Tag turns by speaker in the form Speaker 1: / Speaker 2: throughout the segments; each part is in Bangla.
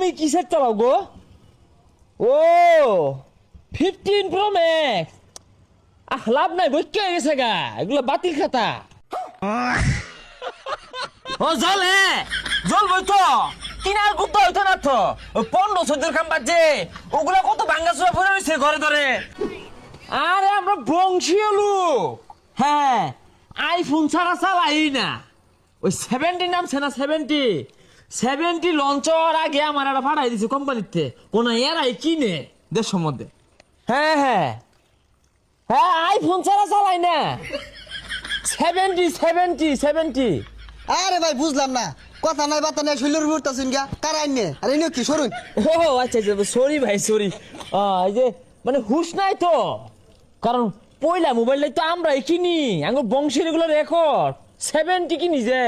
Speaker 1: তুমি কিসের চালাও গো? ও 15 প্রো ম্যাক্স। লাভ নাই, বই কে গেছে গা, এগুলো বাতিল খাতা। ও জলে জল বই তো কিনার কুত্তা হইতো না তো। 15-14 খাম বাজে, ওগুলা কত ভাঙ্গা চুরা পড়ে রয়েছে ঘরে ধরে। আরে আমরা বংশীয় লোক। হ্যাঁ, আইফোন ছাড়া চালাই না। ওই 70 নামছে না, 70 লঞ্চ হওয়ার আগে আমার একটা ভাড়াই দিছে কোম্পানিতে, কোন এরাই কিনে দেশের মধ্যে। হ্যাঁ হ্যাঁ হ্যাঁ, আইফোন ছাড়া চালাই না। 70।
Speaker 2: আরে ভাই বুঝলাম না, কথা নাই বাতা নাই, শৈলের উপর তাছুন গা কারাই নে। আরে ইনো কি সরুন।
Speaker 1: ও আচ্ছা আচ্ছা, সরি ভাই সরি। এই যে মানে হুশ নাই তো, কারণ পয়লা মোবাইলটাই তো আমরাই কিনি, আমার বংশের এগুলো রেকর্ড 70 কিনি যে।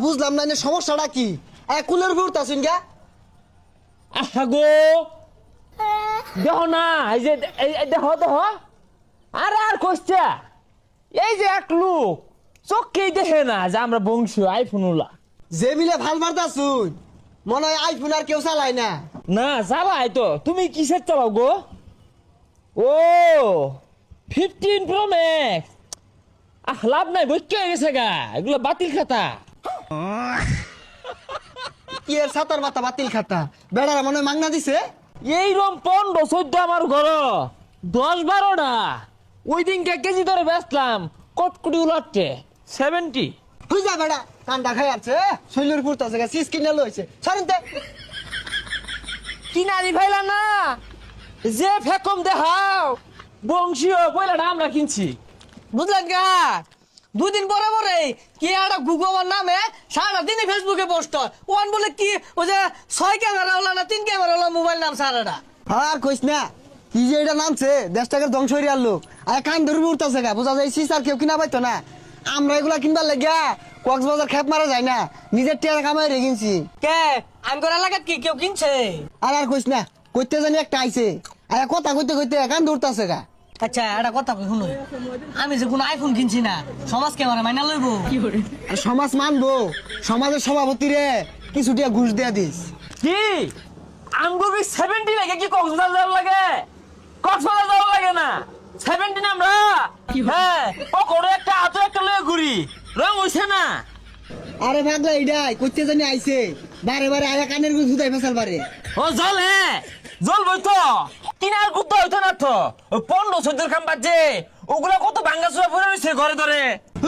Speaker 2: বুঝলাম না, সমস্যাটা কি? কুলের উপর তাছুন গা।
Speaker 1: গো দেখো না, এই যে দেখো দেখো। আরে আর কইছা, এই যে এক লোক চোখকেই দেখে না যে আমরা বংশীয় আইফোন ওলা।
Speaker 2: যে মিলে ভাল মারতাছুন, মনে হয় আইফোন আর কেউ চালায় না।
Speaker 1: না চালাই তো। তুমি কিসের চালাও গো? ও 15 প্রো ম্যাক্স। লাভ নাই, বই কে গেছে গা, এগুলো বাতিল খাতা।
Speaker 2: কি এর সাতার মাথা বাতিল খাতা? বেড়ারা মনে হয় মাংনা দিছে।
Speaker 1: এইরকম 15-14 আমার ঘর 10-12টা। ওই দিনকে কেজি ধরে বেচলাম কটকুটি উলাটে 70।
Speaker 2: হই যা বেড়া, কান্ডা খাই আছে। শৈলের উপর তাছে গা, সিস কিনে লইছে। সরেন তে।
Speaker 1: কিনারি ভাইলা না, যে ফেকম দেখাও বংশীয় পয়লাটা আমরা কিনছি।
Speaker 3: বুঝলেন গা, দুদিন পরে পরে কি একটা গুগলের নামে সারা দিনই ফেসবুকে পোস্ট হয়। ওয়ান বলে কি ওই যে 6 ক্যামেরা হলো না 3 ক্যামেরা হলো মোবাইল নাম সারাটা।
Speaker 2: আর কইস না, কি যে এটা নামছে, দেশটাকে ধ্বংস হয়ে আনলো। আর কান ধরে উঠতেছে গা, বোঝা যায় সিস আর কেউ কিনা পাইতো না। আমরা এগুলা কিনবার লাগিয়া কক্সবাজার খেপ মারা যায় না, নিজের টিয়ার কামাই রে কিনছি।
Speaker 3: কে আঙ্গুর এলাকাত কি কেউ কিনছে?
Speaker 2: আর কইস না, কইতে জানি একটা আইছে, আর কথা কইতে কইতে কান ধরতেছে গা।
Speaker 3: আচ্ছা একটা কথা কই শুনো, আমি যে কোনো আইফোন কিনছি না, সমাজ ক্যামেরা মাইনা লইব?
Speaker 2: আর সমাজ মানবো, সমাজের সভাপতি রে কিছু টিয়া ঘুষ দেয়া দিস।
Speaker 1: কি আমগো 70 লাগে? কি কক্সবাজার যাওয়ার লাগে? কক্সবাজার যাওয়ার লাগে না, 70 আমরা। হ্যাঁ, পকড়ে একটা হাতে একটা লয়ে ঘুরি, রং হইছে না।
Speaker 2: আরে ভাগলা এইডাই কইতে জানি আইছে, বারে বারে আয়া কানের গুছ হুদাই ফেসাল বারে।
Speaker 1: ও জলে জল বই তো কিনার কুত্তা হইতো না তো। 15-14 খাম বাজে, ওগুলা কত ভাঙ্গা চুরা পড়ে রয়েছে ঘরে ধরে।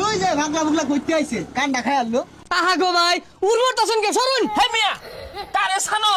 Speaker 2: ওই যে ভাগলা বুগলা কইতে আইছে, কান্ডা খাই আনলো।
Speaker 3: আহা গো ভাই, উর্বর তাছেন কে? সরুন।
Speaker 1: হে মিয়া, কারে ছানো